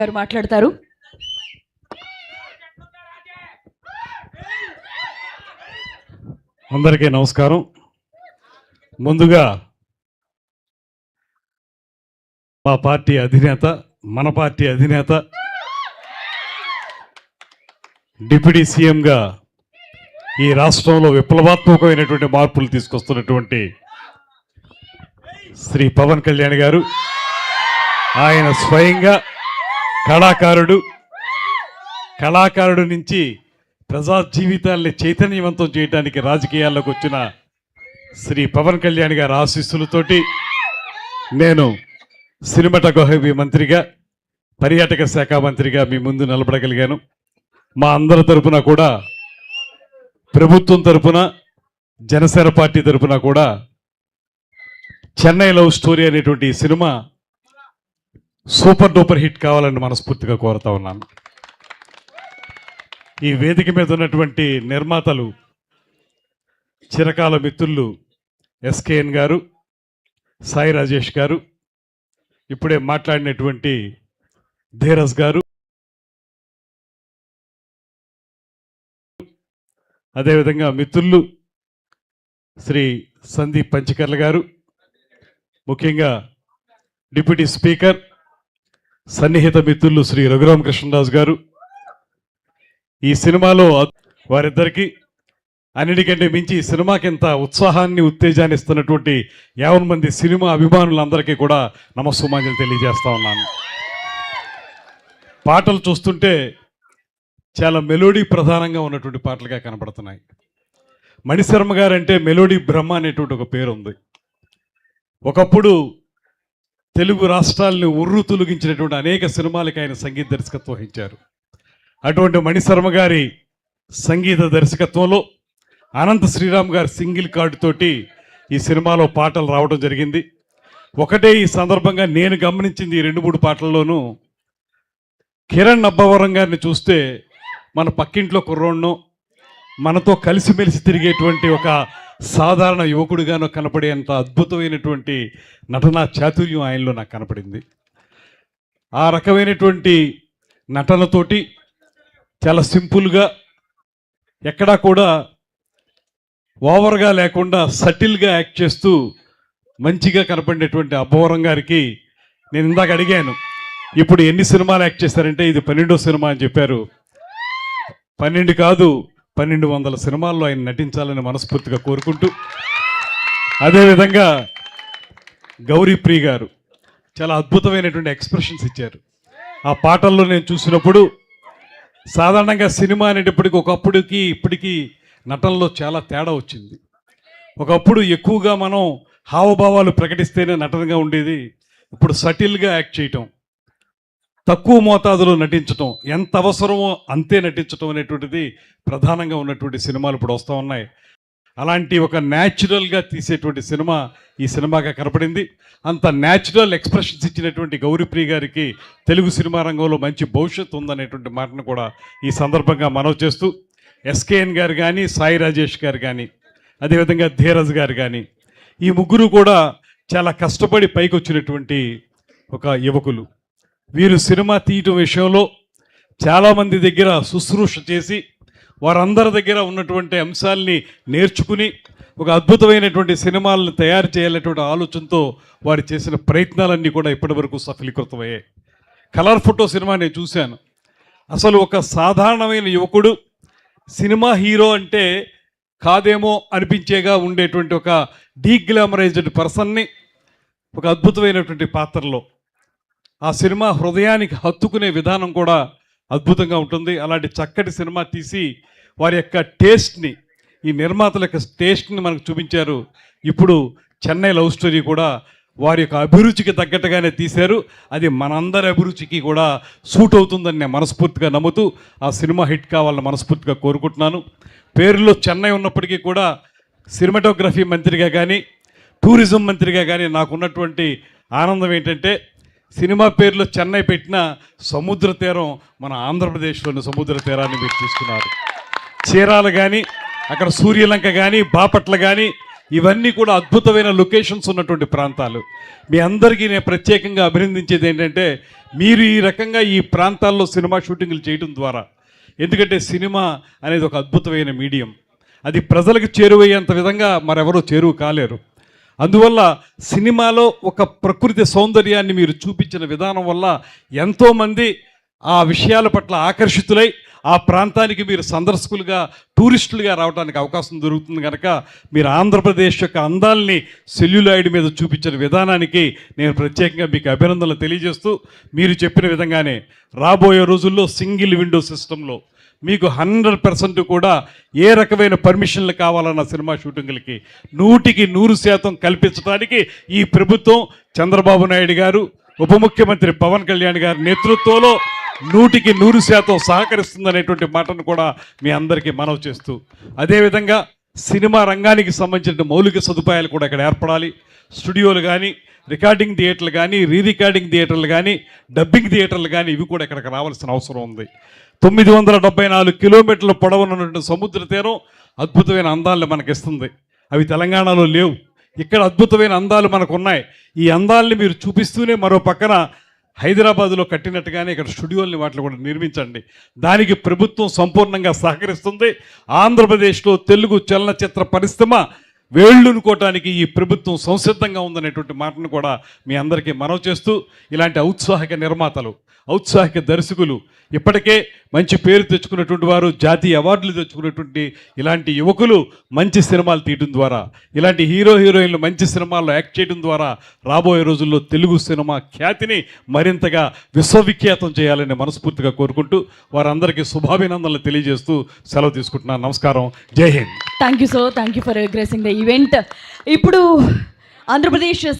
గారు మాట్లాడతారు. అందరికీ నమస్కారం. ముందుగా మా పార్టీ అధినేత, మన పార్టీ అధినేత, డిప్యూటీ సీఎంగా ఈ రాష్ట్రంలో విప్లవాత్మకమైనటువంటి మార్పులు తీసుకొస్తున్నటువంటి శ్రీ పవన్ కళ్యాణ్ గారు, ఆయన స్వయంగా కళాకారుడు నుంచి ప్రజా జీవితాల్ని చైతన్యవంతం చేయడానికి రాజకీయాల్లోకి వచ్చిన శ్రీ పవన్ కళ్యాణ్ గారి ఆశీస్సులతోటి నేను సినిమాటోగ్రఫీ మంత్రిగా, పర్యాటక శాఖ మంత్రిగా మీ ముందు నిలబడగలిగాను. మా అందరి తరపున కూడా, ప్రభుత్వం తరపున, జనసేన పార్టీ తరపున కూడా చెన్నై లవ్ స్టోరీ అనేటువంటి సినిమా సూపర్ డూపర్ హిట్ కావాలని మనస్ఫూర్తిగా కోరుతా ఉన్నాను. ఈ వేదిక మీద ఉన్నటువంటి నిర్మాతలు, చిరకాల మిత్రులు ఎస్కేఎన్ గారు, సాయి రాజేష్ గారు, ఇప్పుడే మాట్లాడినటువంటి ధీరజ్ గారు, అదేవిధంగా మిత్రులు శ్రీ సందీప్ పంచకర్ల గారు, ముఖ్యంగా డిప్యూటీ స్పీకర్, సన్నిహిత మిత్రులు శ్రీ రఘురామకృష్ణరాజు గారు. ఈ సినిమాలో వారిద్దరికీ అన్నిటికంటే మించి ఈ సినిమాకి ఇంత ఉత్సాహాన్ని, ఉత్తేజాన్ని ఇస్తున్నటువంటి 50 మంది సినిమా అభిమానులందరికీ కూడా నమస్సుమాంజలి తెలియజేస్తా ఉన్నాను. పాటలు చూస్తుంటే చాలా మెలోడీ ప్రధానంగా ఉన్నటువంటి పాటలుగా కనపడుతున్నాయి. మణిశర్మ గారంటే మెలోడీ బ్రహ్మ అనేటువంటి ఒక పేరు ఉంది. ఒకప్పుడు తెలుగు రాష్ట్రాలని ఉర్రు తొలగించినటువంటి అనేక సినిమాలకి ఆయన సంగీత దర్శకత్వం వహించారు. అటువంటి మణిశర్మ గారి సంగీత దర్శకత్వంలో అనంత శ్రీరామ్ గారి సింగిల్ కార్డు తోటి ఈ సినిమాలో పాటలు రావడం జరిగింది. ఒకటే ఈ సందర్భంగా నేను గమనించింది, ఈ 2-3 పాటల్లోనూ కిరణ్ అబ్బవరం గారిని చూస్తే మన పక్కింట్లో కుర్రోడ్నో, మనతో కలిసిమెలిసి తిరిగేటువంటి ఒక సాధారణ యువకుడిగానో కనపడేంత అద్భుతమైనటువంటి నటనా చాతుర్యం ఆయనలో నాకు కనపడింది. ఆ రకమైనటువంటి నటనతోటి చాలా సింపుల్గా, ఎక్కడా కూడా ఓవర్గా లేకుండా సటిల్గా యాక్ట్ చేస్తూ మంచిగా కనపడినటువంటి అబ్బవరం గారికి నేను ఇందాక అడిగాను, ఇప్పుడు ఎన్ని సినిమాలు యాక్ట్ చేశారంటే ఇది 12వ సినిమా అని చెప్పారు. 12 కాదు, 1200 సినిమాల్లో ఆయన నటించాలని మనస్ఫూర్తిగా కోరుకుంటూ, అదేవిధంగా గౌరీప్రియ గారు చాలా అద్భుతమైనటువంటి ఎక్స్ప్రెషన్స్ ఇచ్చారు. ఆ పాటల్లో నేను చూసినప్పుడు సాధారణంగా సినిమా అనేటప్పటికి ఒకప్పుడుకి ఇప్పటికీ నటనలో చాలా తేడా వచ్చింది. ఒకప్పుడు ఎక్కువగా మనం హావభావాలు ప్రకటిస్తేనే నటనగా ఉండేది. ఇప్పుడు సటిల్గా యాక్ట్ చేయటం, తక్కువ మోతాదులో నటించటం, ఎంత అవసరమో అంతే నటించటం అనేటువంటిది ప్రధానంగా ఉన్నటువంటి సినిమాలు ఇప్పుడు వస్తూ ఉన్నాయి. అలాంటి ఒక న్యాచురల్గా తీసేటువంటి సినిమా ఈ సినిమాగా కనపడింది. అంత న్యాచురల్ ఎక్స్ప్రెషన్స్ ఇచ్చినటువంటి గౌరీప్రియ గారికి తెలుగు సినిమా రంగంలో మంచి భవిష్యత్తు ఉందనేటువంటి మాటను కూడా ఈ సందర్భంగా మనవి చేస్తూ, ఎస్కేఎన్ గారు కానీ, సాయి రాజేష్ గారు కానీ, అదేవిధంగా ధీరజ్ గారు కానీ, ఈ ముగ్గురు కూడా చాలా కష్టపడి పైకి వచ్చినటువంటి ఒక యువకులు. వీరు సినిమా తీయటం విషయంలో చాలామంది దగ్గర శుశ్రూష చేసి, వారందరి దగ్గర ఉన్నటువంటి అంశాలని నేర్చుకుని ఒక అద్భుతమైనటువంటి సినిమాలను తయారు చేయాలనేటువంటి ఆలోచనతో వారు చేసిన ప్రయత్నాలన్నీ కూడా ఇప్పటివరకు సఫలీకృతమయ్యాయి. కలర్ ఫోటో సినిమా నేను చూశాను. అసలు ఒక సాధారణమైన యువకుడు సినిమా హీరో అంటే కాదేమో అనిపించేగా ఉండేటువంటి ఒక డీగ్లామరైజ్డ్ పర్సన్ని ఒక అద్భుతమైనటువంటి పాత్రలో, ఆ సినిమా హృదయానికి హత్తుకునే విధానం కూడా అద్భుతంగా ఉంటుంది. అలాంటి చక్కటి సినిమా తీసి వారి యొక్క టేస్ట్ని, ఈ నిర్మాతల యొక్క టేస్ట్ని మనకు చూపించారు. ఇప్పుడు చెన్నై లవ్ స్టోరీ కూడా వారి యొక్క అభిరుచికి తగ్గట్టుగానే తీశారు. అది మనందరి అభిరుచికి కూడా సూట్ అవుతుందని నేను మనస్ఫూర్తిగా నమ్ముతూ ఆ సినిమా హిట్ కావాలని మనస్ఫూర్తిగా కోరుకుంటున్నాను. పేరులో చెన్నై ఉన్నప్పటికీ కూడా సినిమాటోగ్రఫీ మంత్రిగా కానీ, టూరిజం మంత్రిగా కానీ నాకున్నటువంటి ఆనందం ఏంటంటే, సినిమా పేరులో చెన్నై పెట్టిన సముద్ర తీరం మన ఆంధ్రప్రదేశ్లోని సముద్ర తీరాన్ని మీరు తీసుకున్నారు. చీరాలు కానీ, అక్కడ సూర్యలంక కానీ, బాపట్ల కానీ, ఇవన్నీ కూడా అద్భుతమైన లొకేషన్స్ ఉన్నటువంటి ప్రాంతాలు. మీ అందరికీ నేను ప్రత్యేకంగా అభినందించేది ఏంటంటే మీరు ఈ రకంగా ఈ ప్రాంతాల్లో సినిమా షూటింగ్లు చేయడం ద్వారా, ఎందుకంటే సినిమా అనేది ఒక అద్భుతమైన మీడియం, అది ప్రజలకు చేరువయ్యేంత విధంగా మరెవరూ చేరువ కాలేరు. అందువల్ల సినిమాలో ఒక ప్రకృతి సౌందర్యాన్ని మీరు చూపించిన విధానం వల్ల ఎంతోమంది ఆ విషయాల పట్ల ఆకర్షితులై ఆ ప్రాంతానికి మీరు సందర్శకులుగా, టూరిస్టులుగా రావడానికి అవకాశం దొరుకుతుంది. కనుక మీరు ఆంధ్రప్రదేశ్ యొక్క అందాల్ని సెల్యులాయిడ్ మీద చూపించిన విధానానికి నేను ప్రత్యేకంగా మీకు అభినందనలు తెలియజేస్తూ, మీరు చెప్పిన విధంగానే రాబోయే రోజుల్లో సింగిల్ విండో సిస్టంలో మీకు 100% కూడా ఏ రకమైన పర్మిషన్లు కావాలన్న సినిమా షూటింగ్లకి 100% కల్పించడానికి ఈ ప్రభుత్వం, చంద్రబాబు నాయుడు గారు, ఉప ముఖ్యమంత్రి పవన్ కళ్యాణ్ గారి నేతృత్వంలో 100% సహకరిస్తుందనేటువంటి మాటను కూడా మీ అందరికీ మనవి చేస్తూ, అదేవిధంగా సినిమా రంగానికి సంబంధించిన మౌలిక సదుపాయాలు కూడా ఇక్కడ ఏర్పడాలి. స్టూడియోలు కానీ, రికార్డింగ్ థియేటర్లు కానీ, రికార్డింగ్ థియేటర్లు కానీ, డబ్బింగ్ థియేటర్లు కానీ ఇవి కూడా ఇక్కడికి రావాల్సిన అవసరం ఉంది. 974 కిలోమీటర్ల పొడవునున్నటువంటి సముద్ర తీరం అద్భుతమైన అందాలను మనకిస్తుంది. అవి తెలంగాణలో లేవు. ఇక్కడ అద్భుతమైన అందాలు మనకు ఉన్నాయి. ఈ అందాలని మీరు చూపిస్తూనే మరో పక్కన హైదరాబాదులో కట్టినట్టుగానే ఇక్కడ స్టూడియోల్ని వాటిని కూడా నిర్మించండి. దానికి ప్రభుత్వం సంపూర్ణంగా సహకరిస్తుంది. ఆంధ్రప్రదేశ్లో తెలుగు చలనచిత్ర పరిశ్రమ వేళ్ళునుకోవటానికి ఈ ప్రభుత్వం సంసిద్ధంగా ఉందనేటువంటి మాటను కూడా మీ అందరికీ మనవి చేస్తూ, ఇలాంటి ఔత్సాహిక నిర్మాతలు, ఔత్సాహిక దర్శకులు, ఇప్పటికే మంచి పేరు తెచ్చుకున్నటువంటి వారు, జాతీయ అవార్డులు తెచ్చుకున్నటువంటి ఇలాంటి యువకులు మంచి సినిమాలు తీయడం ద్వారా, ఇలాంటి హీరోయిన్లు మంచి సినిమాల్లో యాక్ట్ చేయడం ద్వారా రాబోయే రోజుల్లో తెలుగు సినిమా ఖ్యాతిని మరింతగా విశ్వవిఖ్యాతం చేయాలని మనస్ఫూర్తిగా కోరుకుంటూ వారందరికీ శుభాభినందనలు తెలియజేస్తూ సెలవు తీసుకుంటున్నాను. నమస్కారం. జై Hind. Thank you so, thank you for gracing the event. ఇప్పుడు ఆంధ్రప్రదేశ్